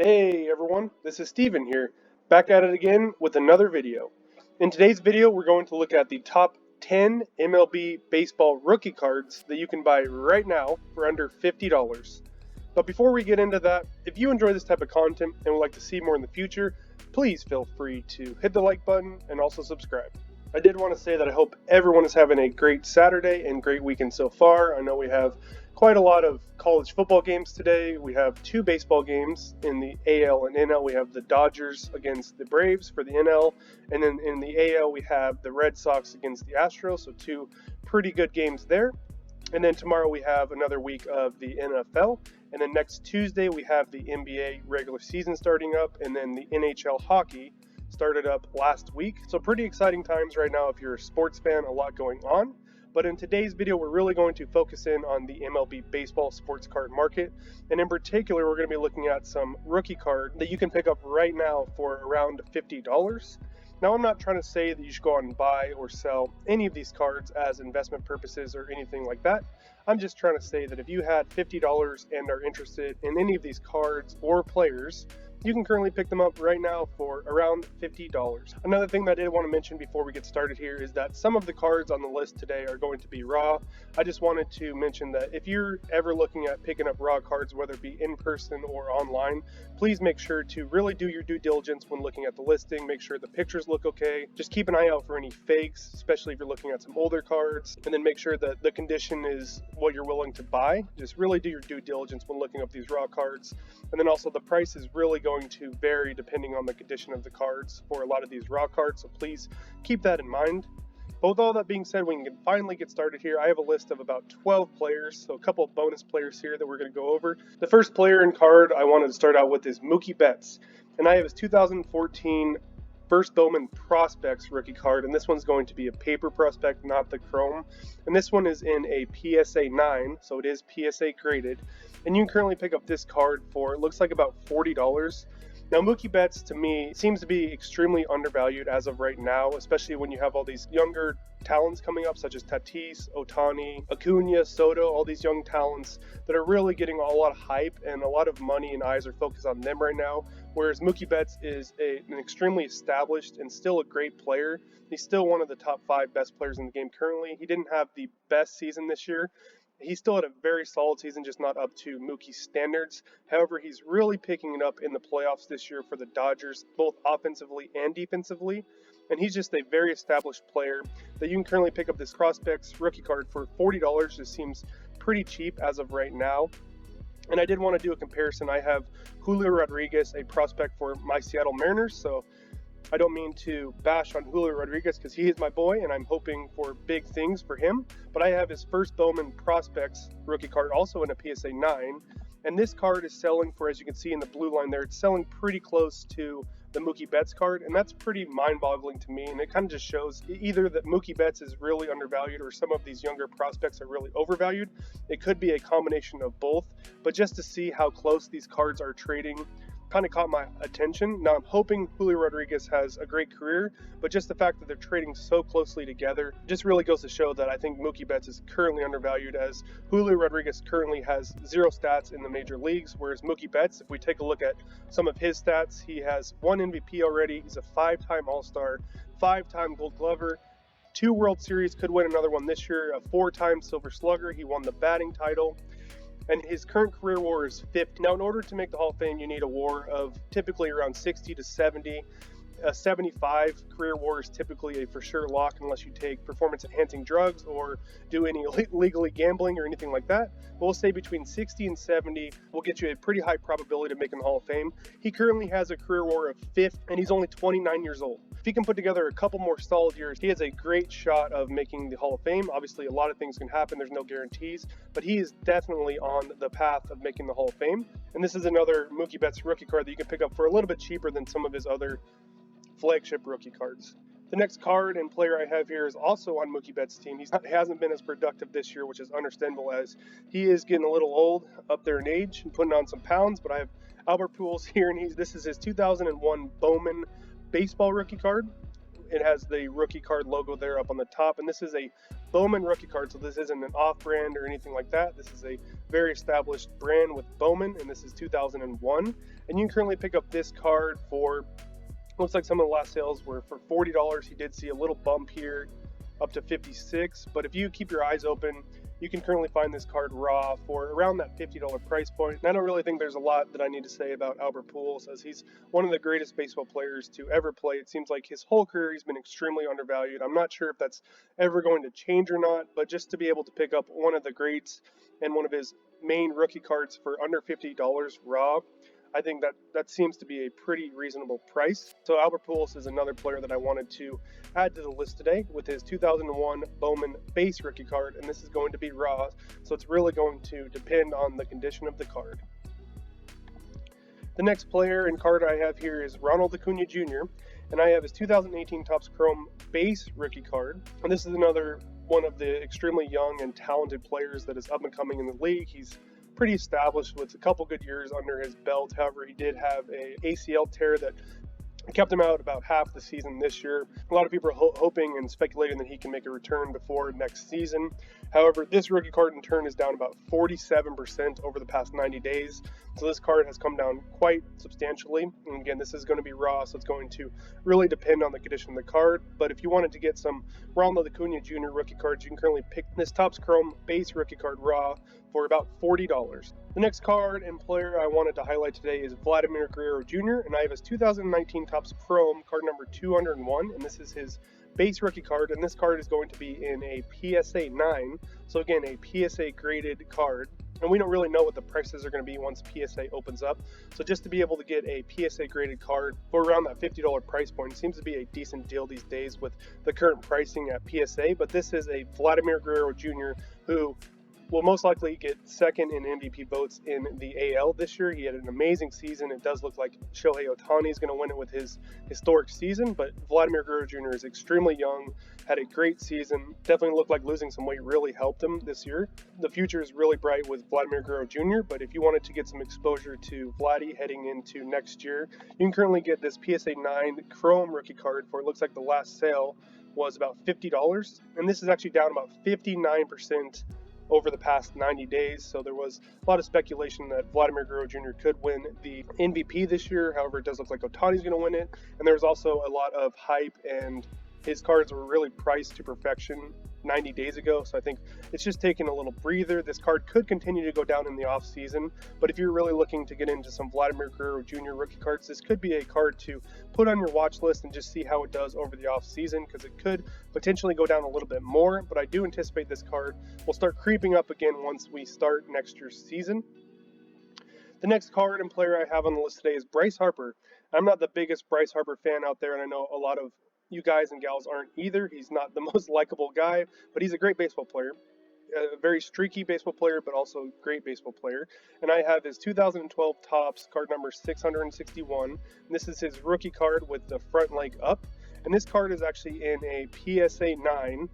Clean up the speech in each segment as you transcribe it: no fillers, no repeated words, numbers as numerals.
Hey everyone, this is Steven here, back at it again with another video. In today's video, we're going to look at the top 10 MLB baseball rookie cards that you can buy right now for under $50. But before we get into that, if you enjoy this type of content and would like to see more in the future, please feel free to hit the like button and also subscribe. I did want to say that I hope everyone is having a great Saturday and great weekend so far. I know we have quite a lot of college football games today. We have two baseball games in the AL and NL. We have the Dodgers against the Braves for the NL, and then in the AL we have the Red Sox against the Astros, so two pretty good games there. And then tomorrow we have another week of the NFL, and then next Tuesday we have the NBA regular season starting up, and then the NHL hockey started up last week. So pretty exciting times right now if you're a sports fan, a lot going on. But in today's video, we're really going to focus in on the MLB baseball sports card market. And in particular, we're going to be looking at some rookie card that you can pick up right now for around $50. Now, I'm not trying to say that you should go out and buy or sell any of these cards as investment purposes or anything like that. I'm just trying to say that if you had $50 and are interested in any of these cards or players, you can currently pick them up right now for around $50. Another thing that I did want to mention before we get started here is that some of the cards on the list today are going to be raw. I just wanted to mention that if you're ever looking at picking up raw cards, whether it be in person or online, please make sure to really do your due diligence when looking at the listing. Make sure the pictures look okay. Just keep an eye out for any fakes, especially if you're looking at some older cards, and then make sure that the condition is what you're willing to buy. Just really do your due diligence when looking up these raw cards. And then also the price is really going to vary depending on the condition of the cards for a lot of these raw cards, so please keep that in mind. But with all that being said, we can finally get started here. I have a list of about 12 players, so a couple of bonus players here that we're going to go over. The first player and card I wanted to start out with is Mookie Betts, and I have his 2014 First Bowman Prospects rookie card, and this one's going to be a paper prospect, not the chrome. And this one is in a PSA 9, so it is PSA graded. And you can currently pick up this card for, it looks like about $40. Now, Mookie Betts, to me, seems to be extremely undervalued as of right now, especially when you have all these younger talents coming up, such as Tatis, Ohtani, Acuna, Soto, all these young talents that are really getting a lot of hype, and a lot of money and eyes are focused on them right now, whereas Mookie Betts is an extremely established and still a great player. He's still one of the top 5 best players in the game currently. He didn't have the best season this year. He still had a very solid season, just not up to Mookie's standards. However, he's really picking it up in the playoffs this year for the Dodgers, both offensively and defensively. And he's just a very established player that you can currently pick up this Prospects rookie card for $40. Just seems pretty cheap as of right now. And I did want to do a comparison. I have Julio Rodriguez, a prospect for my Seattle Mariners, so I don't mean to bash on Julio Rodriguez because he is my boy and I'm hoping for big things for him, but I have his First Bowman Prospects rookie card also in a PSA 9, and this card is selling for, as you can see in the blue line there, it's selling pretty close to the Mookie Betts card, and that's pretty mind-boggling to me, and it kind of just shows either that Mookie Betts is really undervalued or some of these younger prospects are really overvalued. It could be a combination of both, but just to see how close these cards are trading kind of caught my attention. Now I'm hoping Julio Rodriguez has a great career, but just the fact that they're trading so closely together just really goes to show that I think Mookie Betts is currently undervalued, as Julio Rodriguez currently has 0 stats in the major leagues, whereas Mookie Betts, if we take a look at some of his stats, he has 1 MVP already, he's a 5-time All-Star, 5-time Gold Glover, 2 World Series, could win another one this year, a 4-time Silver Slugger, he won the batting title, and his current career WAR is 50. Now, in order to make the Hall of Fame, you need a WAR of typically around 60 to 70. A 75 career WAR is typically a for sure lock unless you take performance-enhancing drugs or do any legally gambling or anything like that. But we'll say between 60 and 70 will get you a pretty high probability of making the Hall of Fame. He currently has a career WAR of 50, and he's only 29 years old. If he can put together a couple more solid years, he has a great shot of making the Hall of Fame. Obviously, a lot of things can happen. There's no guarantees, but he is definitely on the path of making the Hall of Fame. And this is another Mookie Betts rookie card that you can pick up for a little bit cheaper than some of his other flagship rookie cards. The next card and player I have here is also on Mookie Betts' team. He hasn't been as productive this year, which is understandable as he is getting a little old, up there in age, and putting on some pounds. But I have Albert Pujols here, and this is his 2001 Bowman baseball rookie card. It has the rookie card logo there up on the top, and this is a Bowman rookie card, so this isn't an off-brand or anything like that. This is a very established brand with Bowman, and this is 2001. And you can currently pick up this card for, looks like some of the last sales were for $40. You did see a little bump here up to $56, but if you keep your eyes open, you can currently find this card raw for around that $50 price point. And I don't really think there's a lot that I need to say about Albert Pujols, as he's one of the greatest baseball players to ever play. It seems like his whole career he's been extremely undervalued. I'm not sure if that's ever going to change or not, but just to be able to pick up one of the greats and one of his main rookie cards for under $50 raw, I think that seems to be a pretty reasonable price. So Albert Pujols is another player that I wanted to add to the list today with his 2001 Bowman base rookie card, and this is going to be raw, so it's really going to depend on the condition of the card. The next player and card I have here is Ronald Acuna Jr., and I have his 2018 Topps Chrome base rookie card, and this is another one of the extremely young and talented players that is up and coming in the league. He's pretty established with a couple good years under his belt. However, he did have a ACL tear that kept him out about half the season this year. A lot of people are hoping and speculating that he can make a return before next season. However, this rookie card in turn is down about 47% over the past 90 days. So this card has come down quite substantially. And again, this is going to be raw, so it's going to really depend on the condition of the card. But if you wanted to get some Ronald Acuna Jr. rookie cards, you can currently pick this Topps Chrome base rookie card raw for about $40. The next card and player I wanted to highlight today is Vladimir Guerrero Jr., and I have his 2019 Topps Chrome card number 201, and this is his base rookie card, and this card is going to be in a PSA 9, so again, a PSA graded card. And we don't really know what the prices are going to be once PSA opens up. So just to be able to get a PSA graded card for around that $50 price point seems to be a decent deal these days with the current pricing at PSA. But this is a Vladimir Guerrero Jr. who will most likely get second in MVP votes in the AL this year. He had an amazing season. It does look like Shohei Ohtani is going to win it with his historic season, but Vladimir Guerrero Jr. is extremely young, had a great season, definitely looked like losing some weight really helped him this year. The future is really bright with Vladimir Guerrero Jr., but if you wanted to get some exposure to Vladdy heading into next year, you can currently get this PSA 9 Chrome rookie card for, it looks like the last sale was about $50, and this is actually down about 59% over the past 90 days. So there was a lot of speculation that Vladimir Guerrero Jr. could win the MVP this year. However, it does look like Ohtani's going to win it. And there was also a lot of hype, and his cards were really priced to perfection 90 days ago. So I think it's just taking a little breather. This card could continue to go down in the off season, but if you're really looking to get into some Vladimir Guerrero Jr. rookie cards, this could be a card to put on your watch list and just see how it does over the off season, because it could potentially go down a little bit more. But I do anticipate this card will start creeping up again once we start next year's season. The next card and player I have on the list today is Bryce Harper. I'm not the biggest Bryce Harper fan out there, and I know a lot of you guys and gals aren't either. He's not the most likable guy, but he's a great baseball player. A very streaky baseball player, but also great baseball player. And I have his 2012 Topps card number 661. And this is his rookie card with the front leg up. And this card is actually in a PSA 9.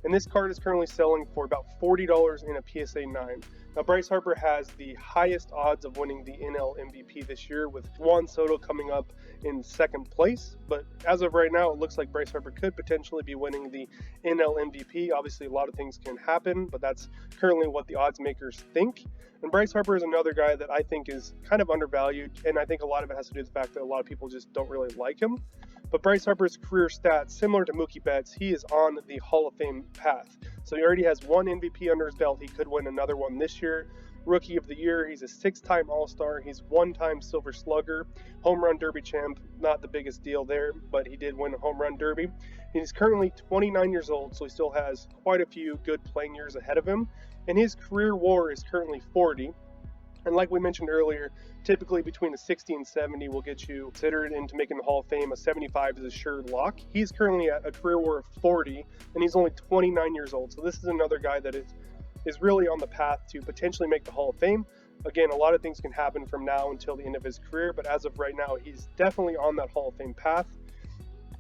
And this card is currently selling for about $40 in a PSA 9. Now, Bryce Harper has the highest odds of winning the NL MVP this year, with Juan Soto coming up in second place. But as of right now, it looks like Bryce Harper could potentially be winning the NL MVP. Obviously, a lot of things can happen, but that's currently what the odds makers think. And Bryce Harper is another guy that I think is kind of undervalued, and I think a lot of it has to do with the fact that a lot of people just don't really like him. But Bryce Harper's career stats, similar to Mookie Betts, he is on the Hall of Fame path. So he already has one MVP under his belt. He could win another one this year. Rookie of the Year, he's a 6-time All-Star. He's 1-time Silver Slugger, Home Run Derby champ. Not the biggest deal there, but he did win a Home Run Derby. He's currently 29 years old, so he still has quite a few good playing years ahead of him. And his career WAR is currently 40. And like we mentioned earlier, typically between a 60 and 70 will get you considered into making the Hall of Fame. A 75 is a sure lock. He's currently at a career WAR of 40, and he's only 29 years old. So this is another guy that is really on the path to potentially make the Hall of Fame. Again, a lot of things can happen from now until the end of his career, but as of right now, he's definitely on that Hall of Fame path.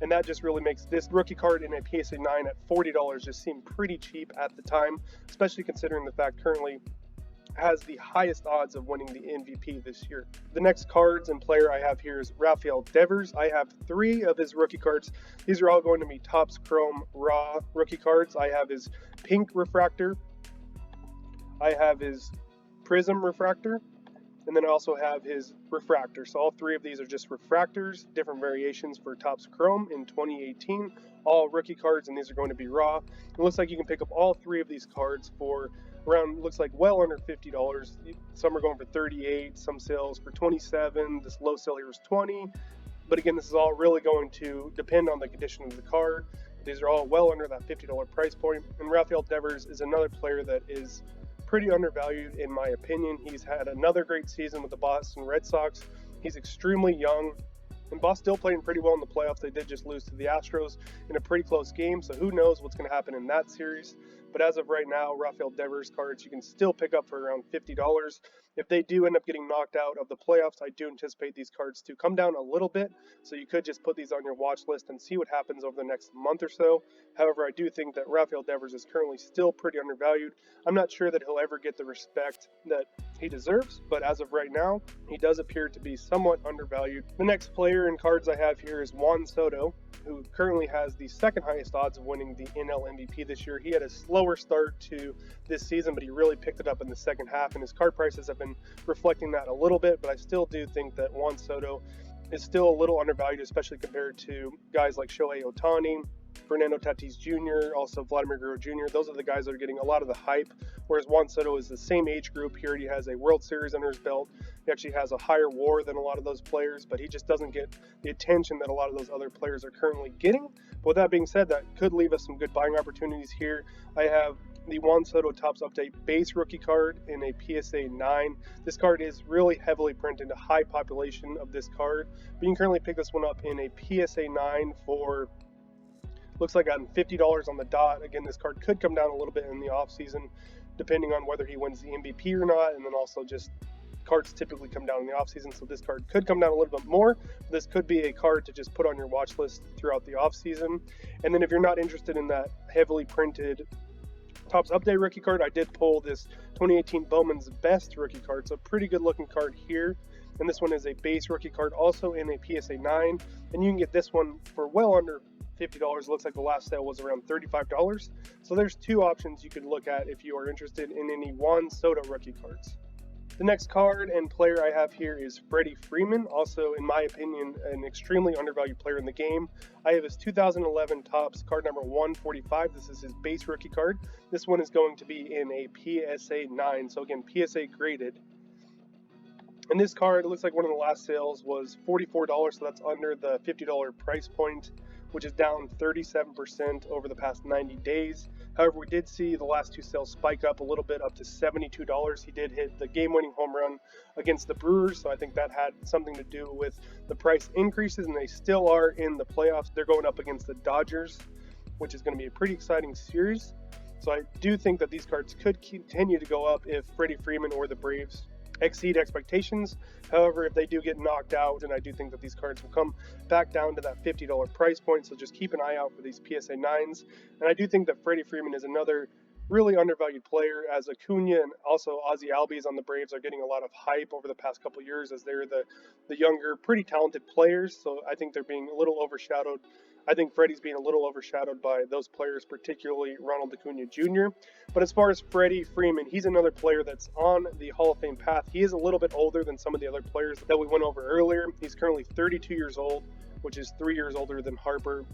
And that just really makes this rookie card in a PSA 9 at $40 just seem pretty cheap at the time, especially considering the fact currently has the highest odds of winning the MVP this year. The next cards and player I have here is Rafael Devers. I have 3 of his rookie cards. These are all going to be Topps Chrome Raw rookie cards. I have his pink refractor. I have his Prizm refractor, and then I also have his refractor. So all three of these are just refractors, different variations for Topps Chrome in 2018, all rookie cards, and these are going to be raw. It looks like you can pick up all three of these cards for around, looks like well under $50. Some are going for $38, some sales for $27. This low sale here is $20. But again, this is all really going to depend on the condition of the card. These are all well under that $50 price point. And Rafael Devers is another player that is pretty undervalued in my opinion. He's had another great season with the Boston Red Sox. He's extremely young, and Boston still playing pretty well in the playoffs. They did just lose to the Astros in a pretty close game, so who knows what's going to happen in that series. But as of right now, Rafael Devers cards you can still pick up for around $50. If they do end up getting knocked out of the playoffs, I do anticipate these cards to come down a little bit, so you could just put these on your watch list and see what happens over the next month or so. However, I do think that Rafael Devers is currently still pretty undervalued. I'm not sure that he'll ever get the respect that he deserves, but as of right now, he does appear to be somewhat undervalued. The next player in cards I have here is Juan Soto, who currently has the second highest odds of winning the NL MVP this year. He had a slower start to this season, but he really picked it up in the second half, and his card prices have been reflecting that a little bit, but I still do think that Juan Soto is still a little undervalued, especially compared to guys like Shohei Ohtani, Fernando Tatis Jr., also Vladimir Guerrero Jr. Those are the guys that are getting a lot of the hype, whereas Juan Soto is the same age group. He already has a World Series under his belt. He actually has a higher WAR than a lot of those players, but he just doesn't get the attention that a lot of those other players are currently getting. But with that being said, that could leave us some good buying opportunities here. I have the Juan Soto Topps Update base rookie card in a PSA 9. This card is really heavily printed, a high population of this card, but you can currently pick this one up in a PSA 9 for, looks like on $50 on the dot. Again, this card could come down a little bit in the offseason, depending on whether he wins the MVP or not, and then also just cards typically come down in the offseason, so this card could come down a little bit more. This could be a card to just put on your watch list throughout the offseason. And then if you're not interested in that heavily printed Topps Update rookie card, I did pull this 2018 Bowman's Best rookie card, so pretty good looking card here. And this one is a base rookie card, also in a PSA 9, and you can get this one for well under $50. Looks like the last sale was around $35. So there's two options you could look at if you are interested in any Juan Soto rookie cards. The next card and player I have here is Freddie Freeman, also in my opinion an extremely undervalued player in the game. I have his 2011 Topps card number 145. This is his base rookie card. This one is going to be in a PSA 9, so again PSA graded. And this card, it looks like one of the last sales was $44, so that's under the $50 price point, which is down 37% over the past 90 days. However, we did see the last two sales spike up a little bit, up to $72. He did hit the game-winning home run against the Brewers, so I think that had something to do with the price increases, and they still are in the playoffs. They're going up against the Dodgers, which is going to be a pretty exciting series. So I do think that these cards could continue to go up if Freddie Freeman or the Braves exceed expectations. However, if they do get knocked out, then I do think that these cards will come back down to that $50 price point, so just keep an eye out for these PSA 9s. And I do think that Freddie Freeman is another really undervalued player, as Acuna and also Ozzie Albies on the Braves are getting a lot of hype over the past couple years as they're the younger, pretty talented players, so I think they're being a little overshadowed. I think Freddie's being a little overshadowed by those players, particularly Ronald Acuna Jr. But as far as Freddie Freeman, he's another player that's on the Hall of Fame path. He is a little bit older than some of the other players that we went over earlier. He's currently 32 years old, which is 3 years older than Harper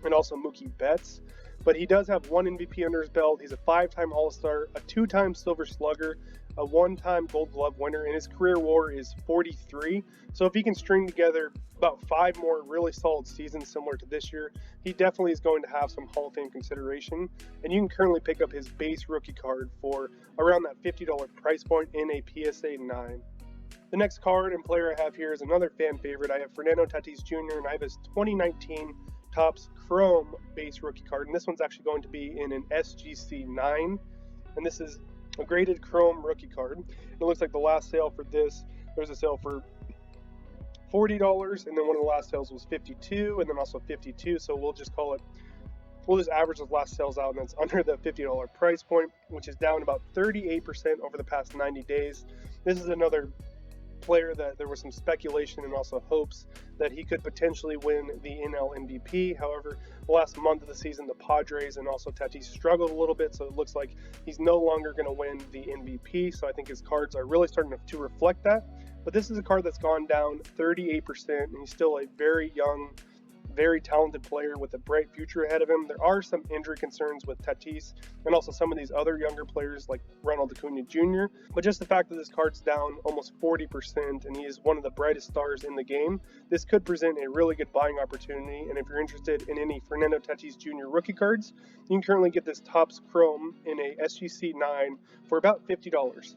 and also Mookie Betts. But he does have one MVP under his belt. He's a 5-time All-Star, a 2-time Silver Slugger, a 1-time Gold Glove winner, and his career WAR is 43. So if he can string together about 5 more really solid seasons similar to this year, he definitely is going to have some Hall of Fame consideration. And you can currently pick up his base rookie card for around that $50 price point in a PSA 9. The next card and player I have here is another fan favorite. I have Fernando Tatis Jr. and I have his 2019 Topps Chrome base rookie card, and this one's actually going to be in an SGC 9, and this is a graded Chrome rookie card. It looks like the last sale for this, there's a sale for $40, and then one of the last sales was $52, and then also $52, so we'll just average those last sales out, and that's under the $50 price point, which is down about 38% over the past 90 days. This is another player that there was some speculation and also hopes that he could potentially win the NL MVP. However, the last month of the season, the Padres and also Tatis struggled a little bit, so it looks like he's no longer going to win the MVP. So I think his cards are really starting to reflect that. But this is a card that's gone down 38%, and he's still a very young, very talented player with a bright future ahead of him. There are some injury concerns with Tatis and also some of these other younger players like Ronald Acuna Jr. But just the fact that this card's down almost 40% and he is one of the brightest stars in the game, this could present a really good buying opportunity. And if you're interested in any Fernando Tatis Jr. rookie cards, you can currently get this Topps Chrome in a SGC 9 for about $50.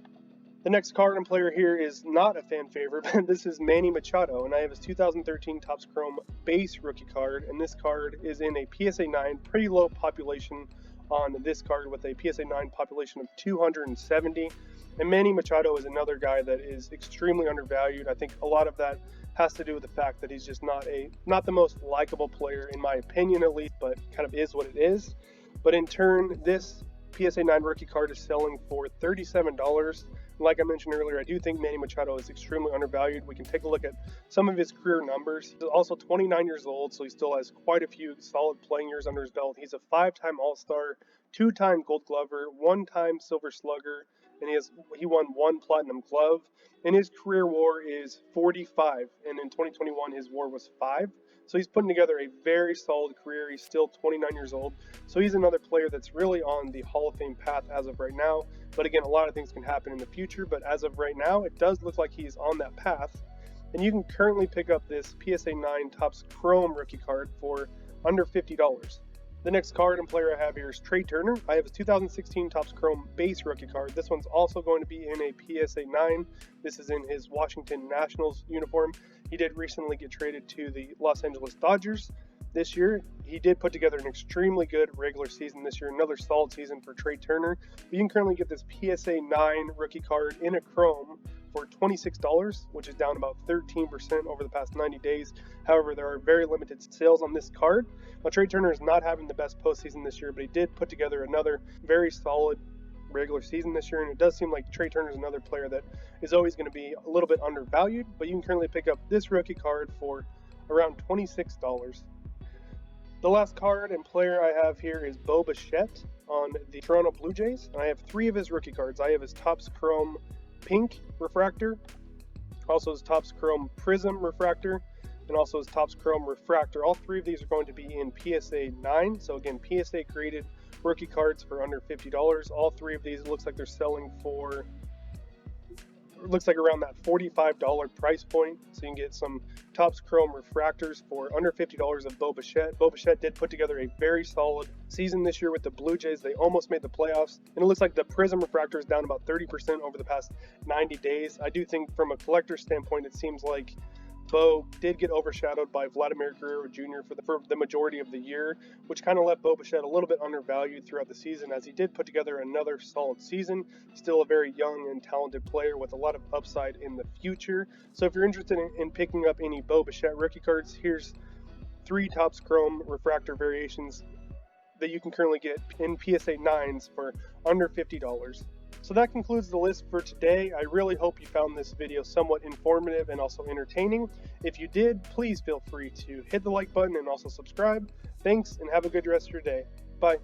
The next card and player here is not a fan favorite, but this is Manny Machado, and I have his 2013 Topps Chrome base rookie card, and this card is in a PSA 9, pretty low population on this card with a PSA 9 population of 270. And Manny Machado is another guy that is extremely undervalued. I think a lot of that has to do with the fact that he's just not the most likable player, in my opinion at least, but kind of is what it is. But in turn, this PSA 9 rookie card is selling for $37. Like I mentioned earlier, I do think Manny Machado is extremely undervalued. We can take a look at some of his career numbers. He's also 29 years old, so he still has quite a few solid playing years under his belt. He's a 5-time All-Star, 2-time Gold Glover, 1-time Silver Slugger, and he won 1 Platinum Glove. And his career WAR is 45, and in 2021 his WAR was 5. So he's putting together a very solid career. He's still 29 years old. So he's another player that's really on the Hall of Fame path as of right now. But again, a lot of things can happen in the future. But as of right now, it does look like he's on that path. And you can currently pick up this PSA 9 Topps Chrome rookie card for under $50. The next card and player I have here is Trea Turner. I have his 2016 Topps Chrome base rookie card. This one's also going to be in a PSA 9. This is in his Washington Nationals uniform. He did recently get traded to the Los Angeles Dodgers this year. He did put together an extremely good regular season this year, another solid season for Trea Turner. But you can currently get this PSA 9 rookie card in a Chrome for $26, which is down about 13% over the past 90 days. However, there are very limited sales on this card. Now, Trea Turner is not having the best postseason this year, but he did put together another very solid regular season this year, and it does seem like Trea Turner is another player that is always going to be a little bit undervalued, but you can currently pick up this rookie card for around $26. The last card and player I have here is Bichette on the Toronto Blue Jays, and I have 3 of his rookie cards. I have his Topps Chrome Pink Refractor, also his Topps Chrome Prizm Refractor, and also his Topps Chrome Refractor. All 3 of these are going to be in PSA 9, so again, PSA created rookie cards for under $50. All 3 of these, it looks like they're selling for, it looks like around that $45 price point. So you can get some Topps Chrome Refractors for under $50 of Bichette. Bichette did put together a very solid season this year with the Blue Jays. They almost made the playoffs, and it looks like the Prizm Refractor is down about 30% over the past 90 days. I do think from a collector's standpoint, it seems like Bo did get overshadowed by Vladimir Guerrero Jr. for the majority of the year, which kind of left Bichette a little bit undervalued throughout the season, as he did put together another solid season. Still a very young and talented player with a lot of upside in the future. So if you're interested in picking up any Bichette rookie cards, here's 3 Topps Chrome Refractor variations that you can currently get in PSA 9s for under $50. So that concludes the list for today. I really hope you found this video somewhat informative and also entertaining. If you did, please feel free to hit the like button and also subscribe. Thanks, and have a good rest of your day. Bye.